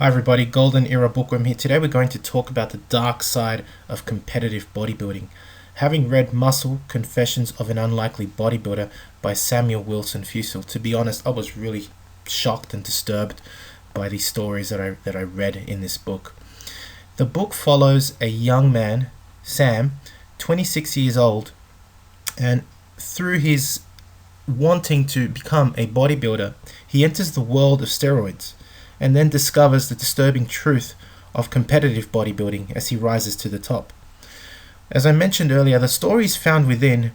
Hi everybody, Golden Era Bookworm here. Today we're going to talk about the dark side of competitive bodybuilding. Having read Muscle, Confessions of an Unlikely Bodybuilder by Samuel Wilson Fussell, to be honest, I was really shocked and disturbed by these stories that I read in this book. The book follows a young man, Sam, 26 years old, and through his wanting to become a bodybuilder, he enters the world of steroids and then discovers the disturbing truth of competitive bodybuilding as he rises to the top. As I mentioned earlier, the stories found within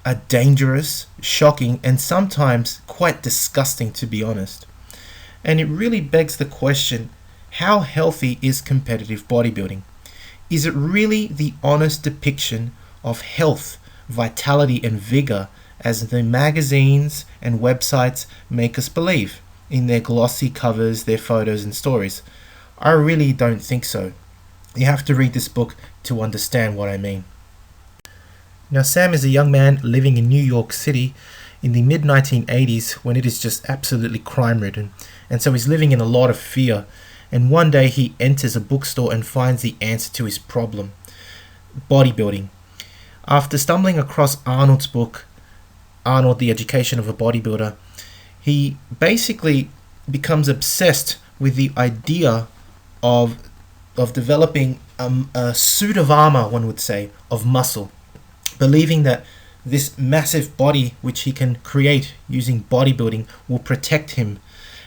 are dangerous, shocking, and sometimes quite disgusting, to be honest. And it really begs the question, how healthy is competitive bodybuilding? Is it really the honest depiction of health, vitality, and vigor as the magazines and websites make us believe in their glossy covers, their photos and stories? I really don't think so. You have to read this book to understand what I mean. Now, Sam is a young man living in New York City in the mid-1980s when it is just absolutely crime-ridden, and so he's living in a lot of fear. And one day he enters a bookstore and finds the answer to his problem: bodybuilding. After stumbling across Arnold's book, Arnold, the Education of a Bodybuilder, he basically becomes obsessed with the idea of developing a suit of armor, one would say, of muscle, believing that this massive body which he can create using bodybuilding will protect him.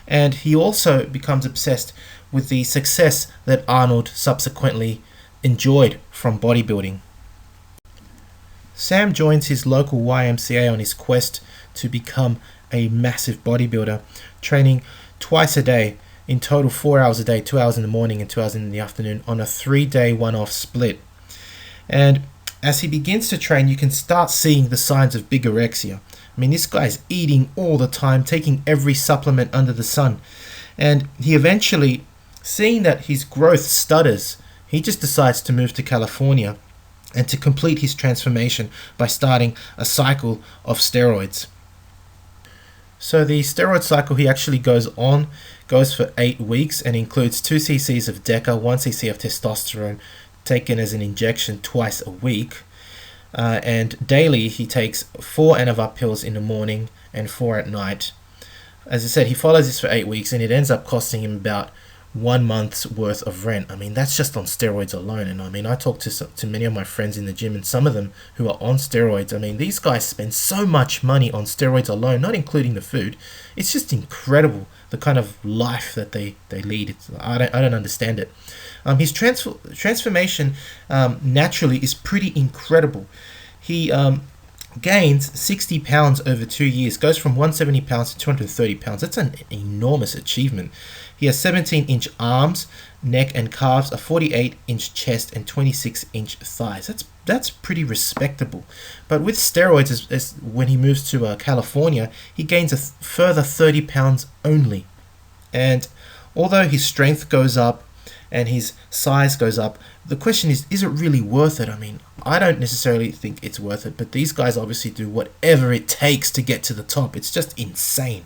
And he also becomes obsessed with the success that Arnold subsequently enjoyed from bodybuilding. Sam joins his local YMCA on his quest to become a massive bodybuilder, training twice a day, in total 4 hours a day, 2 hours in the morning and 2 hours in the afternoon, on a 3-day one-off split. And as he begins to train, you can start seeing the signs of bigorexia. I mean, this guy's eating all the time, taking every supplement under the sun. And he eventually, seeing that his growth stutters, he just decides to move to California and to complete his transformation by starting a cycle of steroids. So the steroid cycle he actually goes for 8 weeks and includes 2 cc's of Deca, 1 cc of testosterone, taken as an injection twice a week. And daily he takes 4 Anavar pills in the morning and 4 at night. As I said, he follows this for 8 weeks and it ends up costing him about 1 month's worth of rent. I mean, that's just on steroids alone. And I mean, I talked to many of my friends in the gym, and some of them who are on steroids. I mean, these guys spend so much money on steroids alone, not including the food. It's just incredible, the kind of life that they lead. I don't understand it. His transformation naturally is pretty incredible. He gains 60 pounds over 2 years, goes from 170 pounds to 230 pounds. That's an enormous achievement. He has 17-inch arms, neck and calves, a 48-inch chest and 26-inch thighs. That's pretty respectable. But with steroids, as when he moves to California, he gains a further 30 pounds only. And although his strength goes up and his size goes up, the question is it really worth it? I mean, I don't necessarily think it's worth it, but these guys obviously do whatever it takes to get to the top. It's just insane.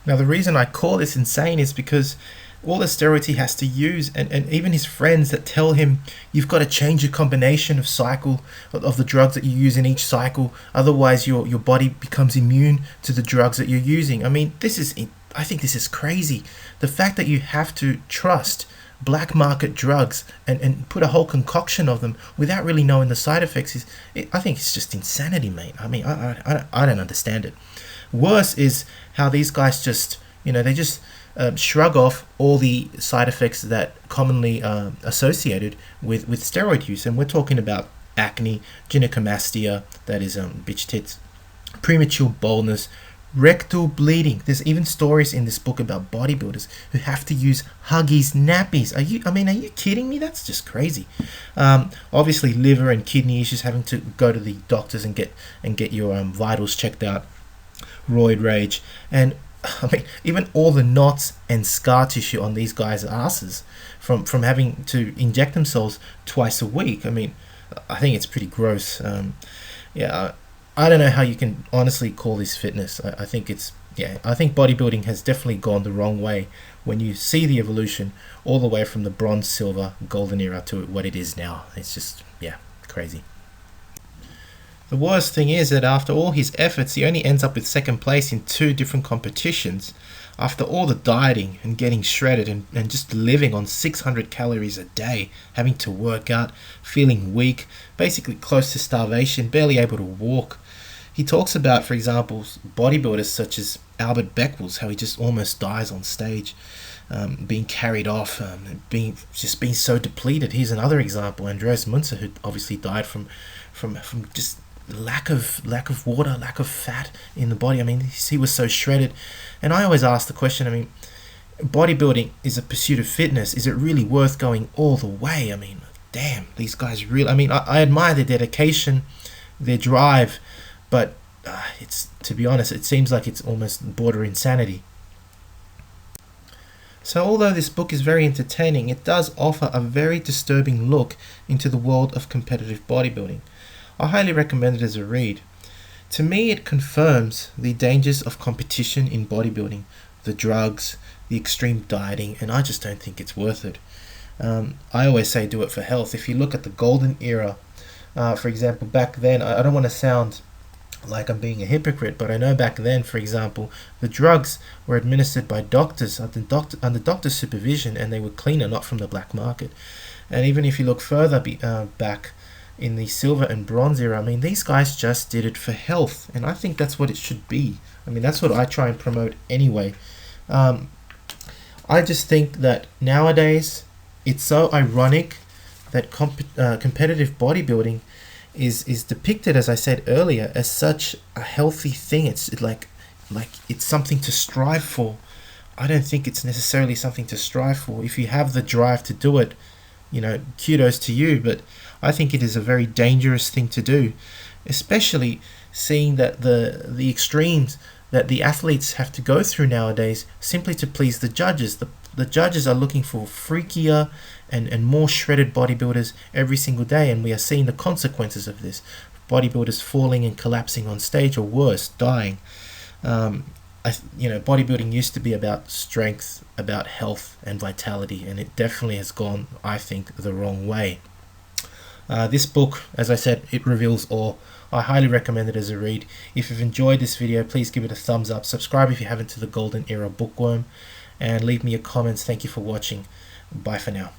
Now, the reason I call this insane is because all the steroids he has to use, and even his friends that tell him, you've got to change your combination of cycle of the drugs that you use in each cycle, otherwise your body becomes immune to the drugs that you're using. I mean, I think this is crazy. The fact that you have to trust black market drugs and put a whole concoction of them without really knowing the side effects I think it's just insanity, mate. I mean, I don't understand it. Worse is how these guys just, they just shrug off all the side effects that commonly associated with steroid use. And we're talking about acne, gynecomastia, that is bitch tits, premature baldness, rectal bleeding. There's even stories in this book about bodybuilders who have to use Huggies nappies. Are you kidding me? That's just crazy. Obviously liver and kidney issues, having to go to the doctors and get your vitals checked out, roid rage, and I mean, even all the knots and scar tissue on these guys' asses from having to inject themselves twice a week. I mean, I think it's pretty gross. I don't know how you can honestly call this fitness. I think it's yeah, I think bodybuilding has definitely gone the wrong way when you see the evolution all the way from the bronze, silver, golden era to what it is now. It's just, yeah, crazy. The worst thing is that after all his efforts, he only ends up with second place in 2 different competitions. After all the dieting and getting shredded and just living on 600 calories a day, having to work out, feeling weak, basically close to starvation, barely able to walk. He talks about, for example, bodybuilders such as Albert Beckles, how he just almost dies on stage, being carried off, being so depleted. Here's another example, Andreas Munzer, who obviously died from just lack of water, lack of fat in the body. I mean, he was so shredded. And I always ask the question, I mean, bodybuilding is a pursuit of fitness. Is it really worth going all the way? I mean, damn, these guys really, I mean, I admire their dedication, their drive, but it's, to be honest, it seems like it's almost border insanity. So although this book is very entertaining, it does offer a very disturbing look into the world of competitive bodybuilding. I highly recommend it as a read. To me, it confirms the dangers of competition in bodybuilding, the drugs, the extreme dieting, and I just don't think it's worth it. I always say do it for health. If you look at the golden era, for example, back then, I don't want to sound like I'm being a hypocrite, but I know back then, for example, the drugs were administered by doctors under doctor's supervision, and they were cleaner, not from the black market. And even if you look further back in the silver and bronze era, I mean, these guys just did it for health, and I think that's what it should be. I mean, that's what I try and promote anyway. I just think that nowadays it's so ironic that competitive bodybuilding is depicted, as I said earlier, as such a healthy thing. It's like it's something to strive for. I don't think it's necessarily something to strive for. If you have the drive to do it, you know, kudos to you, but I think it is a very dangerous thing to do, especially seeing that the extremes that the athletes have to go through nowadays simply to please the judges. The judges are looking for freakier and more shredded bodybuilders every single day, and we are seeing the consequences of this. Bodybuilders falling and collapsing on stage, or worse, dying. Bodybuilding used to be about strength, about health and vitality, and it definitely has gone, I think, the wrong way. This book, as I said, it reveals all. I highly recommend it as a read. If you've enjoyed this video, please give it a thumbs up. Subscribe if you haven't to the Golden Era Bookworm, and leave me your comments. Thank you for watching. Bye for now.